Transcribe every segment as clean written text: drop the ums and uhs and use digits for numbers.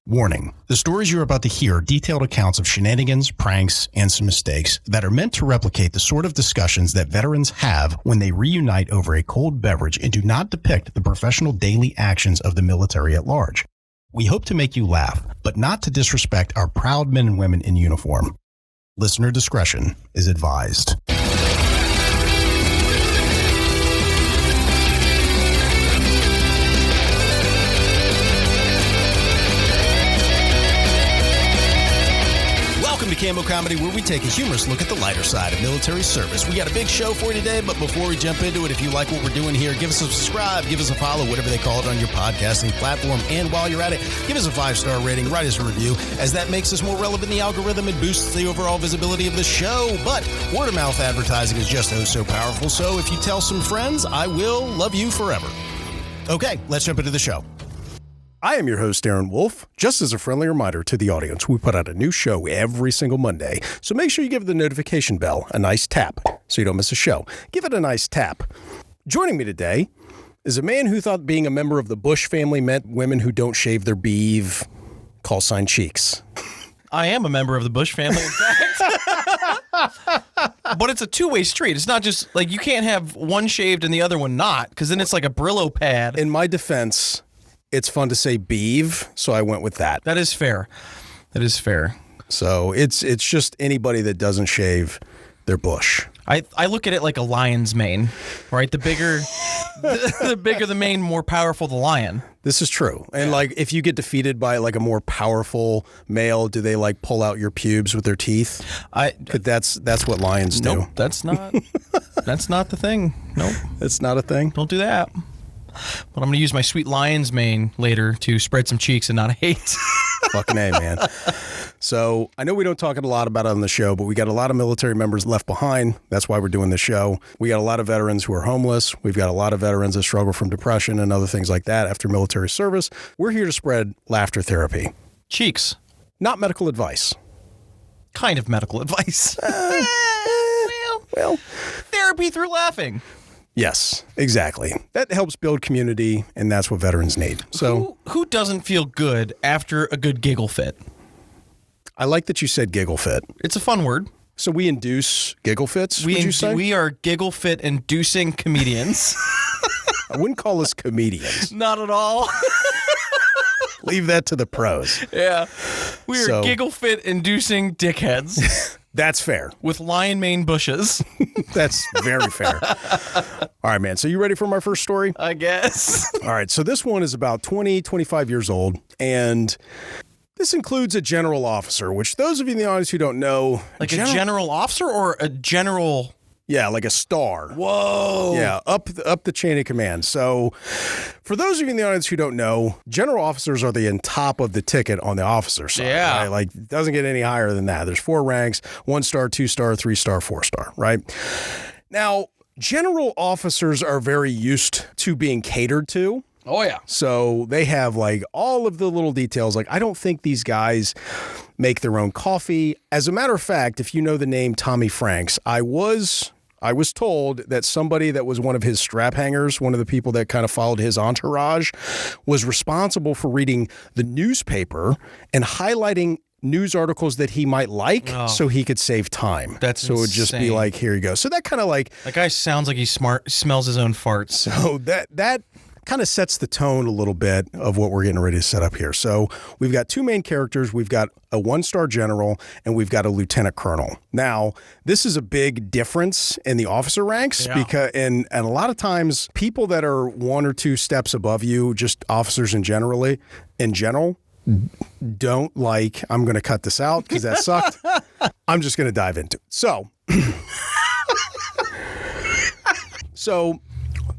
Warning, the stories you're about to hear are detailed accounts of shenanigans, pranks, and some mistakes that are meant to replicate the sort of discussions that veterans have when they reunite over a cold beverage and do not depict the professional daily actions of the military at large. We hope to make you laugh, but not to disrespect our proud men and women in uniform. Listener discretion is advised. Welcome to Cammo Comedy, where we take a humorous look at the lighter side of military service. We got a big show for you today, but before we jump into it, if you like what we're doing here, give us a subscribe, give us a follow, whatever they call it on your podcasting platform. And while you're at it, give us a 5-star rating, write us a review, as that makes us more relevant in the algorithm and boosts the overall visibility of the show. But word-of-mouth advertising is just so powerful, so if you tell some friends, I will love you forever. Okay, let's jump into the show. I am your host, Aaron Wolf. Just as a friendly reminder to the audience, we put out a new show every single Monday, so make sure you give the notification bell a nice tap so you don't miss a show. Give it a nice tap. Joining me today is a man who thought being a member of the Bush family meant women who don't shave their beeve, call sign cheeks. I am a member of the Bush family, in fact. But it's a two-way street. It's not just, like, you can't have one shaved and the other one not, because then it's like a Brillo pad. In my defense, it's fun to say beeve, so I went with that. That is fair. That is fair. So it's just anybody that doesn't shave their bush. I look at it like a lion's mane, right? The bigger the mane, more powerful the lion. This is true. And like, if you get defeated by like a more powerful male, do they like pull out your pubes with their teeth? That's what lions do. Nope, that's not the thing. Nope. It's not a thing? Don't do that. But I'm going to use my sweet lion's mane later to spread some cheeks and not hate. Fucking A, man. So I know we don't talk a lot about it on the show, but we got a lot of military members left behind. That's why we're doing this show. We got a lot of veterans who are homeless. We've got a lot of veterans that struggle from depression and other things like that after military service. We're here to spread laughter therapy. Cheeks. Not medical advice. Kind of medical advice. Well, therapy through laughing. Yes, exactly. That helps build community, and that's what veterans need. So, who doesn't feel good after a good giggle fit? I like that you said giggle fit. It's a fun word. So we induce giggle fits, would you say? We are giggle fit inducing comedians. I wouldn't call us comedians. Not at all. Leave that to the pros. Yeah. We are giggle fit inducing dickheads. That's fair. With lion mane bushes. That's very fair. All right, man. So you ready for my first story? I guess. All right. So this one is about 25 years old, and this includes a general officer, which those of you in the audience who don't know. Like a general officer or a general? Yeah, like a star. Whoa. Yeah, up the chain of command. So for those of you in the audience who don't know, general officers are the top of the ticket on the officer side. Yeah. Right? Like, it doesn't get any higher than that. There's 4 ranks, 1-star, 2-star, 3-star, 4-star, right? Now, general officers are very used to being catered to. Oh, yeah. So they have like all of the little details. Like, I don't think these guys make their own coffee. As a matter of fact, if you know the name Tommy Franks, I was told that somebody that was one of his strap hangers, one of the people that kind of followed his entourage, was responsible for reading the newspaper and highlighting news articles that he might like so he could save time. That's so it would just be like, here you go. So that kind of like... That guy sounds like he's smart, smells his own farts. So that kind of sets the tone a little bit of what we're getting ready to set up here. So we've got 2 main characters. We've got a 1-star general and we've got a lieutenant colonel. Now, this is a big difference in the officer ranks because and a lot of times people that are 1 or 2 steps above you, just officers in general, don't like, I'm going to cut this out because that sucked. I'm just going to dive into it. So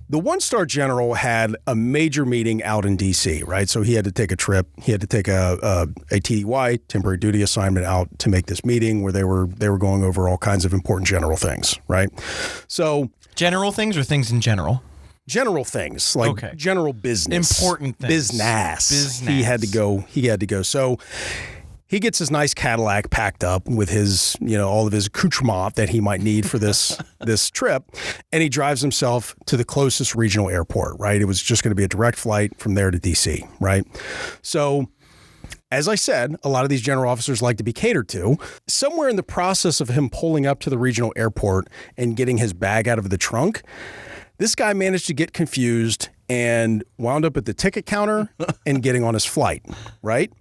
the 1-star general had a major meeting out in D.C., right? So he had to take a trip. He had to take a TDY, temporary duty assignment, out to make this meeting where they were going over all kinds of important general things, right? So general things or things in general? General things, like general business. Important things. Business. He had to go. So he gets his nice Cadillac packed up with his, all of his accoutrement that he might need for this trip, and he drives himself to the closest regional airport, right? It was just going to be a direct flight from there to D.C., right? So as I said, a lot of these general officers like to be catered to. Somewhere in the process of him pulling up to the regional airport and getting his bag out of the trunk, this guy managed to get confused and wound up at the ticket counter and getting on his flight, right?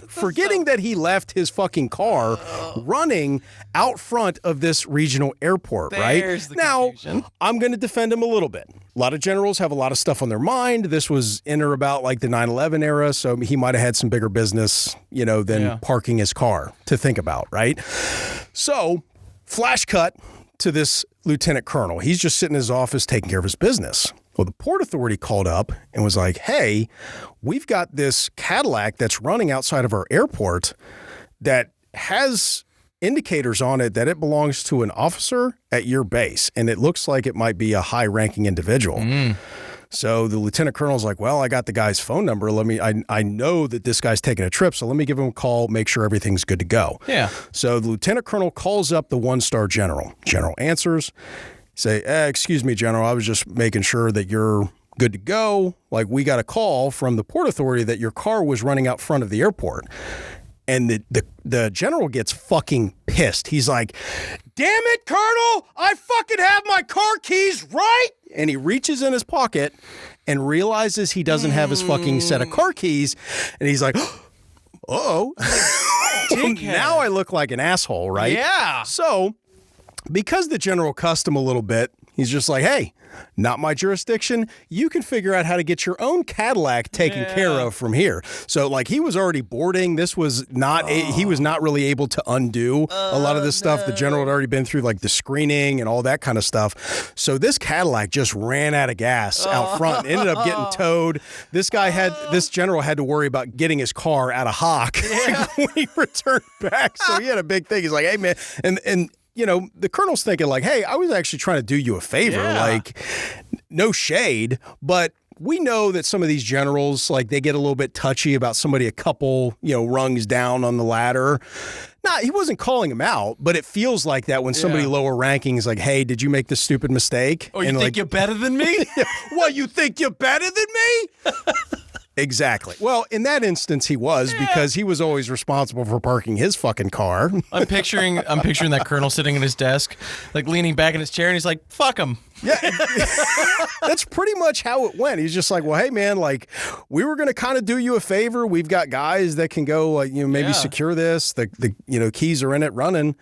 Forgetting that he left his fucking car running out front of this regional airport, There's right? The confusion. Now, I'm going to defend him a little bit. A lot of generals have a lot of stuff on their mind. This was in or about like the 9/11 era, so he might have had some bigger business, than parking his car to think about, right? So, flash cut to this lieutenant colonel. He's just sitting in his office taking care of his business. Well, the Port Authority called up and was like, hey, we've got this Cadillac that's running outside of our airport that has indicators on it that it belongs to an officer at your base, and it looks like it might be a high-ranking individual. So the lieutenant colonel's like, well, I got the guy's phone number. I know that this guy's taking a trip, so let me give him a call, make sure everything's good to go. Yeah. So the lieutenant colonel calls up the one-star general. General answers. Say, excuse me, General, I was just making sure that you're good to go. Like, we got a call from the Port Authority that your car was running out front of the airport. And the general gets fucking pissed. He's like, damn it, Colonel, I fucking have my car keys, right? And he reaches in his pocket and realizes he doesn't have his fucking set of car keys. And he's like, uh-oh. Now I look like an asshole, right? Yeah. So, because the general cussed him a little bit, he's just like, hey, not my jurisdiction. You can figure out how to get your own Cadillac taken care of from here. So, like, he was already boarding. This was not, he was not really able to undo a lot of this stuff. The general had already been through, like, the screening and all that kind of stuff. So this Cadillac just ran out of gas out front and ended up getting towed. This general had to worry about getting his car out of hock when he returned back. So he had a big thing. He's like, hey, man, and the colonel's thinking like, hey, I was actually trying to do you a favor, like no shade, but we know that some of these generals, like they get a little bit touchy about somebody a couple, rungs down on the ladder. Nah, he wasn't calling him out, but it feels like that when somebody lower ranking is like, hey, did you make this stupid mistake? Oh, you think you're better than me? Well, you think you're better than me? Exactly. Well, in that instance, he was because he was always responsible for parking his fucking car. I'm picturing that colonel sitting at his desk, like leaning back in his chair, and he's like, "Fuck him." Yeah, that's pretty much how it went. He's just like, well, hey, man, like we were going to kind of do you a favor. We've got guys that can go, maybe secure this. The keys are in it running.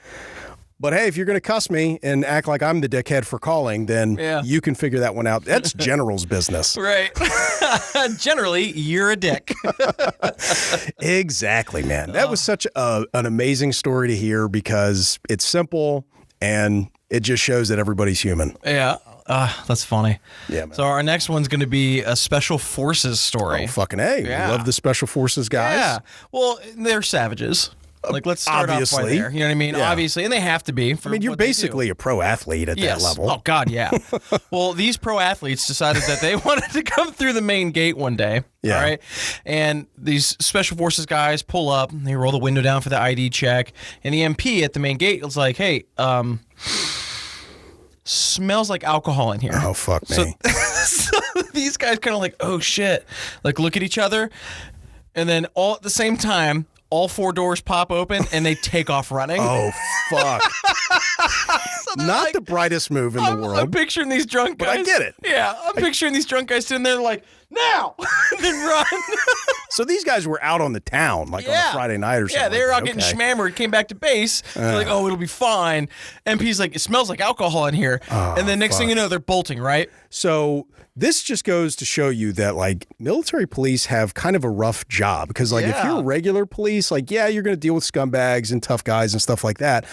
But hey, if you're going to cuss me and act like I'm the dickhead for calling, then you can figure that one out. That's general's business. Right. Generally, you're a dick. Exactly, man. That was such an amazing story to hear because it's simple and it just shows that everybody's human. Yeah. That's funny. Yeah, man. So our next one's going to be a special forces story. Oh, fucking A. Yeah. We love the special forces guys. Yeah. Well, they're savages. Like, let's start off by there. You know what I mean? Yeah. Obviously. And they have to be. You're basically a pro athlete at that level. Oh, God, yeah. Well, these pro athletes decided that they wanted to come through the main gate one day. Yeah. All right. And these special forces guys pull up. They roll the window down for the ID check. And the MP at the main gate was like, hey, smells like alcohol in here. Oh, fuck me. So these guys kind of like, oh, shit. Like, look at each other. And then all at the same time, all four doors pop open and they take off running. Oh, fuck. So Not like, the brightest move in the world. I'm picturing these drunk guys. But I get it. Yeah, I'm picturing these drunk guys sitting there like, now! And then run. So these guys were out on the town, like on a Friday night or something. Yeah, they were like out that. getting schmammered, came back to base. They're like, oh, it'll be fine. MP's like, it smells like alcohol in here. And then next thing you know, they're bolting, right? So this just goes to show you that, like, military police have kind of a rough job because, like, if you're regular police, like, yeah, you're going to deal with scumbags and tough guys and stuff like that.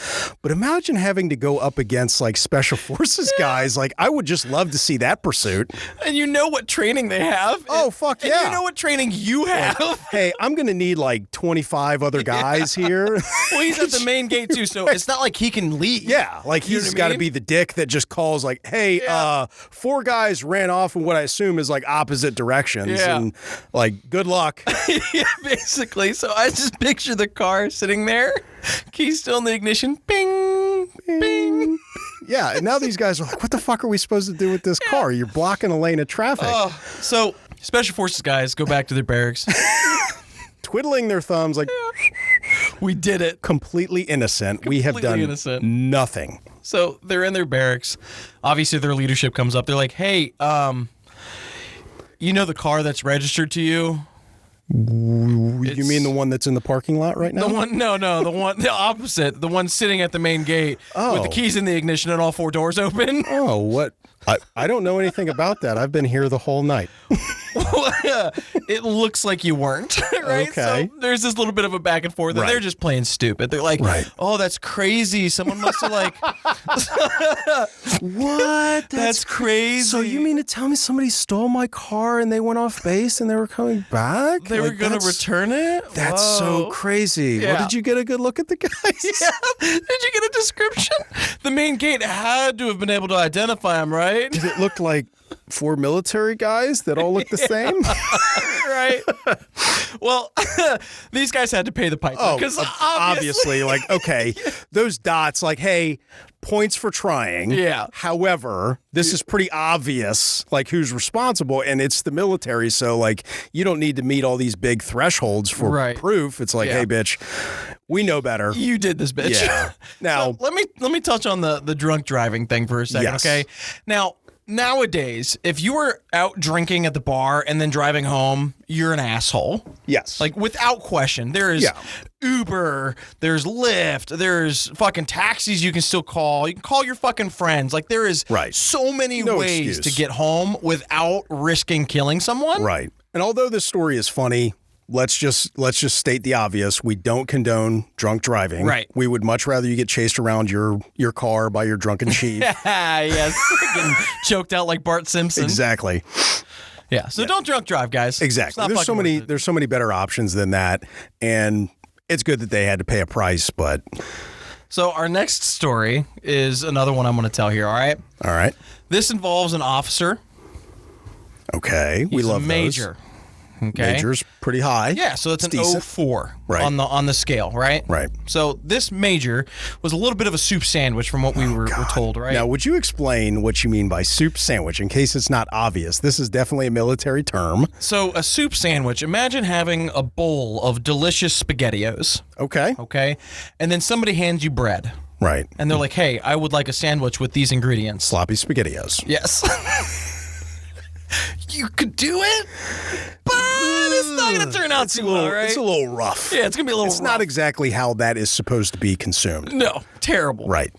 But imagine having to go up against, like, special forces guys. Like, I would just love to see that pursuit. And you know what training they have. Oh, fuck yeah. And you know what training you have. Like, hey, I'm going to need, like, 25 other guys here. Well, he's at the main gate, too, so it's not like he can leave. Yeah, like he's got to be the dick that just calls like, hey, 4 guys ran off in what I assume is like opposite directions and like, good luck. Yeah, basically. So I just picture the car sitting there, keys still in the ignition, bing, bing. Yeah, and now these guys are like, what the fuck are we supposed to do with this car? You're blocking a lane of traffic. So special forces guys go back to their barracks. twiddling their thumbs like, We did it. completely innocent. We have done innocent. nothing. So they're in their barracks. Obviously, their leadership comes up. They're like, hey, you know the car that's registered to you? You mean the one that's in the parking lot right now? The opposite. The one sitting at the main gate with the keys in the ignition and all 4 doors open. Oh, what? I don't know anything about that. I've been here the whole night. It looks like you weren't, right? Okay. So there's this little bit of a back and forth. And Right. they're just playing stupid. They're like, oh, that's crazy. Someone must have like... What? That's crazy. So you mean to tell me somebody stole my car and they went off base and they were coming back? They were going to return it? That's so Whoa. crazy. Yeah. Well, did you get a good look at the guys? Yeah. Did you get a description? The main gate had to have been able to identify him, right? Did it look like 4 military guys that all look the same? Right. Well, these guys had to pay the piper. Oh, because obviously, like, okay, those dots, like, hey, points for trying. Yeah. However, this is pretty obvious, like, who's responsible, and it's the military, so, like, you don't need to meet all these big thresholds for proof. It's like, hey, bitch, we know better. You did this, bitch. Yeah. Now, so let me touch on the drunk driving thing for a second, Yes. okay? Now, nowadays, if you were out drinking at the bar and then driving home, you're an asshole. yes. Like, without question. There is Uber, there's Lyft, there's fucking taxis you can still call. You can call your fucking friends. Like, there is so many ways to get home without risking killing someone. Right. And although this story is funny, let's just state the obvious. We don't condone drunk driving. Right. We would much rather you get chased around your car by your drunken chief. Yes. Getting choked out like Bart Simpson. Exactly. Yeah. So don't drunk drive, guys. Exactly. There's so many better options than that, and it's good that they had to pay a price, but So our next story is another one I'm going to tell here, all right? all right. This involves an officer. Okay. We He's love a major. those. Okay. Major's pretty high. Yeah, so it's an decent. 04 Right. on the scale, right? Right. So this major was a little bit of a soup sandwich from what we were told, right? Now, would you explain what you mean by soup sandwich in case it's not obvious? This is definitely a military term. So a soup sandwich, imagine having a bowl of delicious SpaghettiOs, Okay. okay? And then somebody hands you bread. Right. And they're like, hey, I would like a sandwich with these ingredients. Sloppy SpaghettiOs. Yes. You could do it, but it's not going to turn out too well, right? It's a little rough. Yeah, it's going to be a little It's rough. not exactly how that is supposed to be consumed. No, terrible. Right.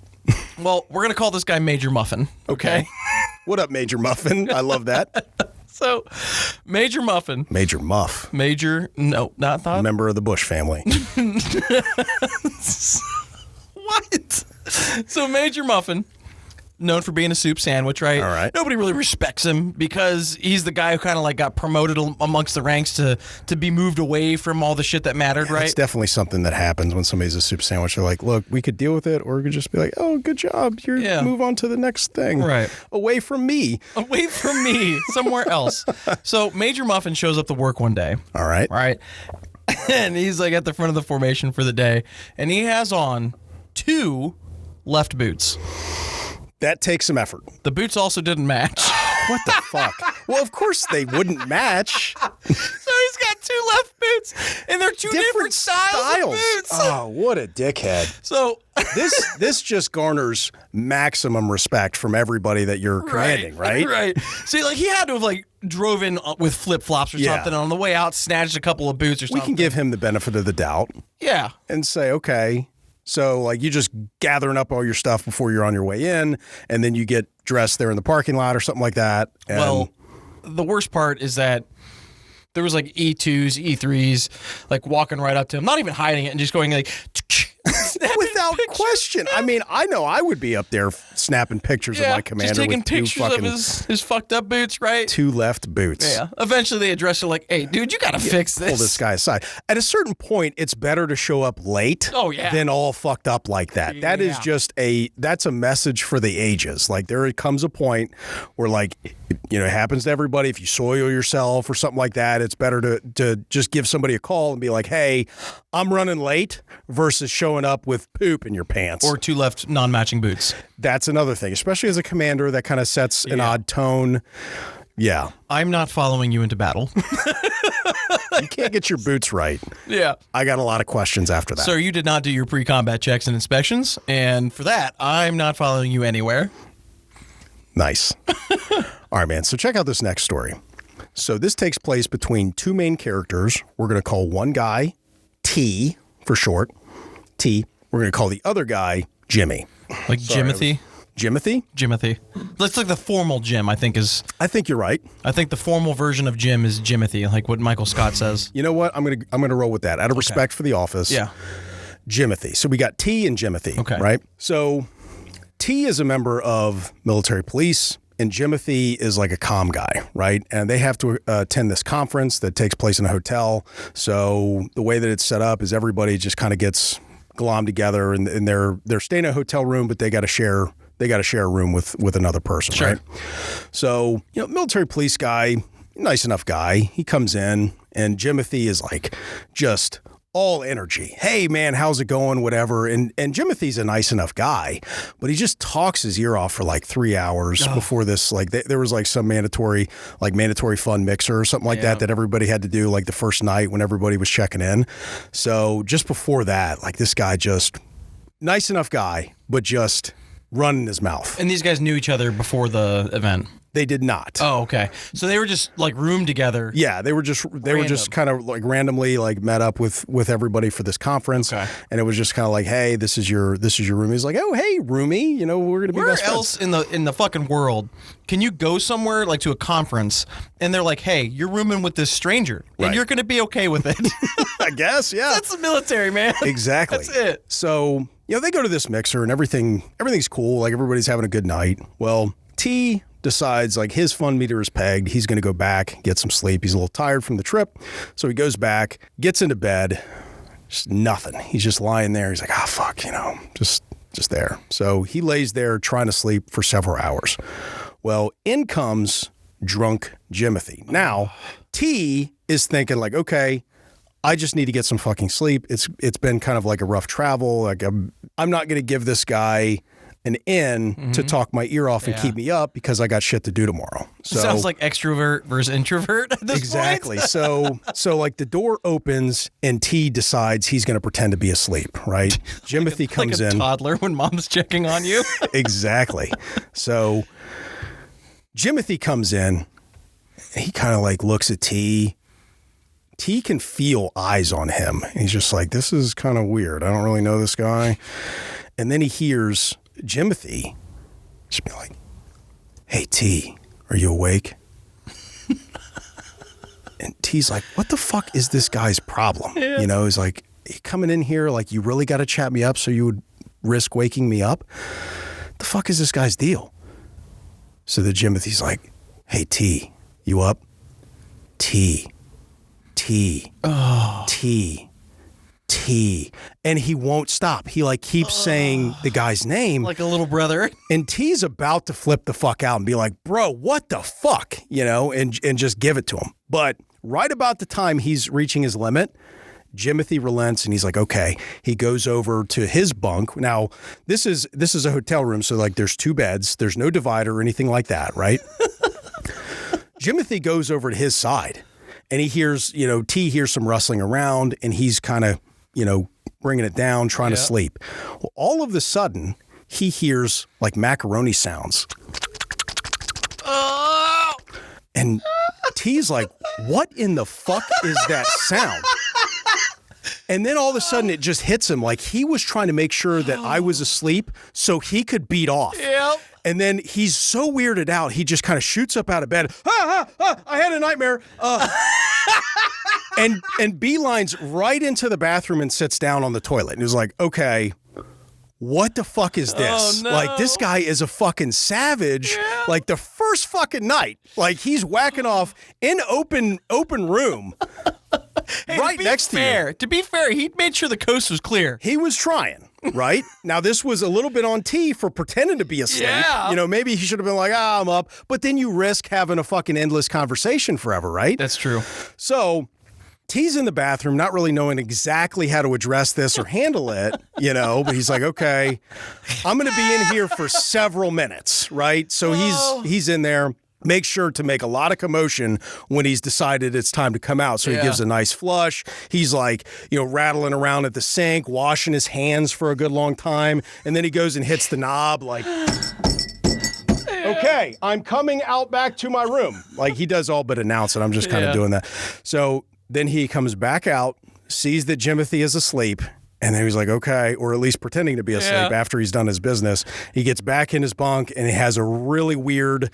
Well, we're going to call this guy Major Muffin, okay? What up, Major Muffin? I love that. So, Major Muffin. Major Muff. No, not that. Member of the Bush family. What? So, Major Muffin, known for being a soup sandwich, right? All right. Nobody really respects him because he's the guy who kind of like got promoted amongst the ranks to be moved away from all the shit that mattered, right? It's definitely something that happens when somebody's a soup sandwich. They're like, look, we could deal with it, or we could just be like, oh, good job. Move on to the next thing. Right. Away from me. Away from me, somewhere else. So Major Muffin shows up to work one day. All right. Right. And he's like at the front of the formation for the day. And he has on 2 left boots. That takes some effort. The boots also didn't match. What the fuck? Well, of course they wouldn't match. So he's got 2 left boots, and they're 2 different styles of boots. Oh, what a dickhead. So This just garners maximum respect from everybody that you're commanding, right? Right. See, like he had to have like drove in with flip flops or Yeah. something, and on the way out snatched a couple of boots or We something. can give him the benefit of the doubt Yeah. and say, okay, so like you just gathering up all your stuff before you're on your way in, and then you get dressed there in the parking lot or something like that. And Well, the worst part is that there was like E2s, E3s, like walking right up to him, not even hiding it, and just going like, without question. I mean, I know I would be up there snapping pictures of my commander just taking with 2 pictures of fucking his fucked up boots, right? 2 left boots. Yeah. Eventually they address it like, hey, dude, you got to fix this. Pull this guy aside. At a certain point, it's better to show up late than all fucked up like that. That is just that's a message for the ages. Like there comes a point where like, it happens to everybody. If you soil yourself or something like that, it's better to just give somebody a call and be like, hey, I'm running late versus showing up with poop in your pants. Or 2 left non-matching boots. That's another thing, especially as a commander, that kind of sets an odd tone. Yeah. I'm not following you into battle. you can't get your boots right. Yeah. I got a lot of questions after that. Sir, you did not do your pre-combat checks and inspections, and for that, I'm not following you anywhere. Nice. All right, man. So check out this next story. So this takes place between two main characters. We're going to call one guy T for short. T. We're going to call the other guy Jimmy. Like Jimothy? Jimothy? Jimothy. That's like the formal Jim, I think is. I think you're right. I think the formal version of Jim is Jimothy, like what Michael Scott says. You know what? I'm gonna roll with that. Out of respect for The Office. Yeah. Jimothy. So we got T and Jimothy. Okay. Right? So T is a member of military police, and Jimothy is like a comm guy, right? And they have to attend this conference that takes place in a hotel. So the way that it's set up is everybody just kind of gets glommed together, and they're staying in a hotel room, but they got to share a room with another person, sure. right? So, military police guy, nice enough guy. He comes in, and Jimothy is like just all energy. Hey, man, how's it going? Whatever. And Jimothy's a nice enough guy, but he just talks his ear off for like 3 hours before this. Like there was like some mandatory fun mixer or something like that everybody had to do like the first night when everybody was checking in. So just before that, like this guy just nice enough guy, but just running his mouth. And these guys knew each other before the event? They did not. Oh, okay. So they were just like roomed together. Yeah, they were just kind of like randomly like met up with everybody for this conference. Okay. And it was just kind of like, hey, this is your roomie. He's like, oh, hey, roomie, we're gonna be best friends. Where else in the fucking world can you go somewhere like to a conference and they're like, hey, you're rooming with this stranger and you're gonna be okay with it? I guess, yeah. That's the military, man. Exactly. That's it. So, they go to this mixer and everything's cool. Like everybody's having a good night. Well, T decides like his fun meter is pegged. He's going to go back, get some sleep. He's a little tired from the trip. So he goes back, gets into bed, just nothing. He's just lying there. He's like, fuck, just there. So he lays there trying to sleep for several hours. Well, in comes drunk Jimothy. Now, T is thinking like, okay, I just need to get some fucking sleep. It's been kind of like a rough travel. Like I'm not going to give this guy an in to talk my ear off and keep me up because I got shit to do tomorrow. So sounds like extrovert versus introvert at this exactly. point. So like the door opens and T decides he's going to pretend to be asleep, right? Jimothy comes like a in. Toddler when mom's checking on you. Exactly. So Jimothy comes in. He kind of like looks at T. T can feel eyes on him. He's just like, this is kind of weird. I don't really know this guy. And then he hears Jimothy just be like, hey, T, are you awake? And T's like, what the fuck is this guy's problem? Yeah. He's like, you coming in here like you really got to chat me up so you would risk waking me up? The fuck is this guy's deal? So the Jimothy's like, hey, T, you up? T. Oh. T. And he won't stop. He like keeps saying the guy's name. Like a little brother. And T's about to flip the fuck out and be like, bro, what the fuck? And just give it to him. But right about the time he's reaching his limit, Jimothy relents and he's like, okay. He goes over to his bunk. Now, this is a hotel room, so like there's 2 beds. There's no divider or anything like that, right? Jimothy goes over to his side. And he hears, T hears some rustling around, and he's kind of, bringing it down, trying to sleep. Well, all of a sudden, he hears like macaroni sounds. Oh! And T's like, what in the fuck is that sound? And then all of a sudden, it just hits him like he was trying to make sure that I was asleep so he could beat off. Yep. And then he's so weirded out, he just kind of shoots up out of bed. I had a nightmare. And beelines right into the bathroom and sits down on the toilet. And he's like, okay, what the fuck is this? Oh, no. Like, this guy is a fucking savage. Yeah. Like, the first fucking night, like, he's whacking off in open room. Hey, right next to you. To be fair, he made sure the coast was clear. He was trying, right? Now, this was a little bit on T for pretending to be asleep. Yeah. Maybe he should have been like, I'm up. But then you risk having a fucking endless conversation forever, right? That's true. So T's in the bathroom, not really knowing exactly how to address this or handle it, but he's like, okay, I'm going to be in here for several minutes, right? So he's in there. makes sure to make a lot of commotion when he's decided it's time to come out. So he gives a nice flush. He's like, rattling around at the sink, washing his hands for a good long time. And then he goes and hits the knob like, okay, I'm coming out back to my room. Like he does all but announce it. I'm just kind of doing that. So then he comes back out, sees that Jimothy is asleep. And then he's like, okay, or at least pretending to be asleep after he's done his business. He gets back in his bunk and he has a really weird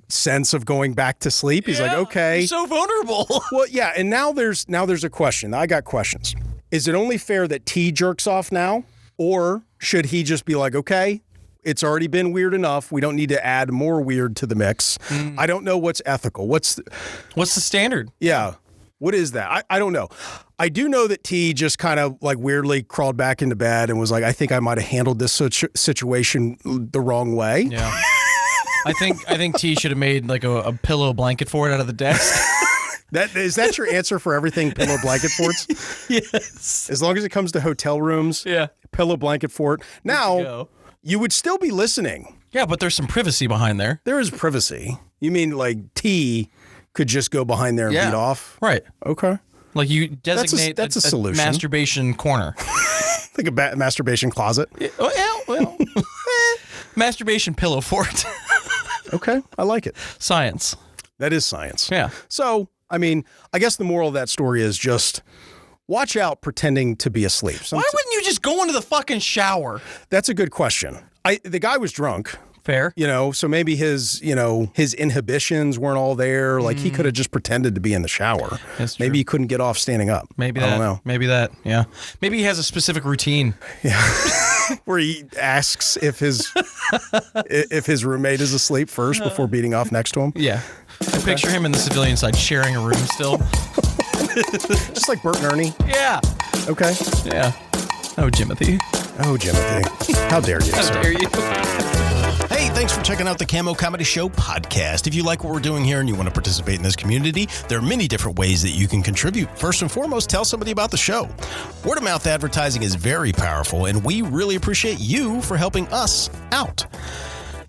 sense of going back to sleep. He's like, okay. So vulnerable. Well, yeah, and now there's a question. I got questions. Is it only fair that T jerks off now? Or should he just be like, okay, it's already been weird enough. We don't need to add more weird to the mix. I don't know what's ethical. What's the standard? Yeah. What is that? I don't know. I do know that T just kind of weirdly crawled back into bed and was like, I think I might have handled this situation the wrong way. Yeah. I think T should have made a pillow blanket fort out of the desk. Is that your answer for everything, pillow blanket forts? Yes. As long as it comes to hotel rooms, pillow blanket fort. Now, you would still be listening. Yeah, but there's some privacy behind there. There is privacy. You mean T could just go behind there and beat off? Right. Okay. You designate that's a solution. Masturbation corner. Like a masturbation closet? Well. Masturbation pillow fort. Okay. I like it. Science. That is science. Yeah. So, I guess the moral of that story is just watch out pretending to be asleep. Why wouldn't you just go into the fucking shower? That's a good question. The guy was drunk. Fair. So maybe his inhibitions weren't all there. He could have just pretended to be in the shower. That's true. Maybe he couldn't get off standing up. Maybe that. I don't know. Maybe that. Yeah. Maybe he has a specific routine. Yeah. Where he asks if his roommate is asleep first before beating off next to him. Yeah. I picture him in the civilian side sharing a room still. Just like Bert and Ernie. Yeah. Okay. Yeah. Oh, Jimothy. How dare you, sir? How dare you? Hey, thanks for checking out the Cammo Comedy Show Podcast. If you like what we're doing here and you want to participate in this community, there are many different ways that you can contribute. First and foremost, tell somebody about the show. Word of mouth advertising is very powerful, and we really appreciate you for helping us out.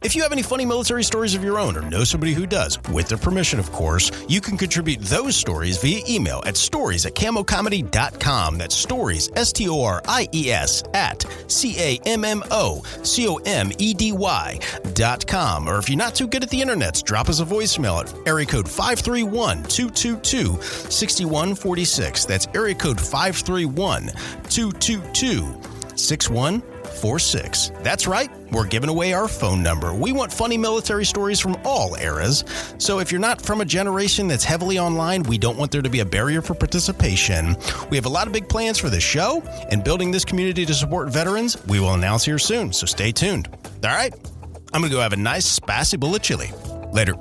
If you have any funny military stories of your own or know somebody who does, with their permission, of course, you can contribute those stories via email at stories@cammocomedy.com. That's stories, STORIES, at CAMMOCOMEDY.com. Or if you're not too good at the internets, drop us a voicemail at area code 531-222-6146. That's area code 531-222-6146. That's right, we're giving away our phone number. We want funny military stories from all eras. So if you're not from a generation that's heavily online, we don't want there to be a barrier for participation. We have a lot of big plans for this show, and building this community to support veterans, we will announce here soon, so stay tuned. All right, I'm going to go have a nice spicy bowl of chili. Later.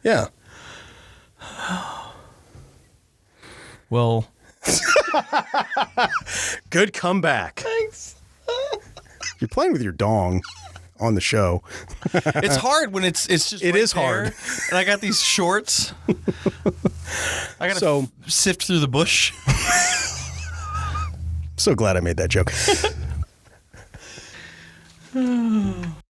Yeah. Well, good comeback. Thanks. You're playing with your dong on the show. It's hard when it's just it right is there, hard. And I got these shorts. I got to sift through the bush. So glad I made that joke.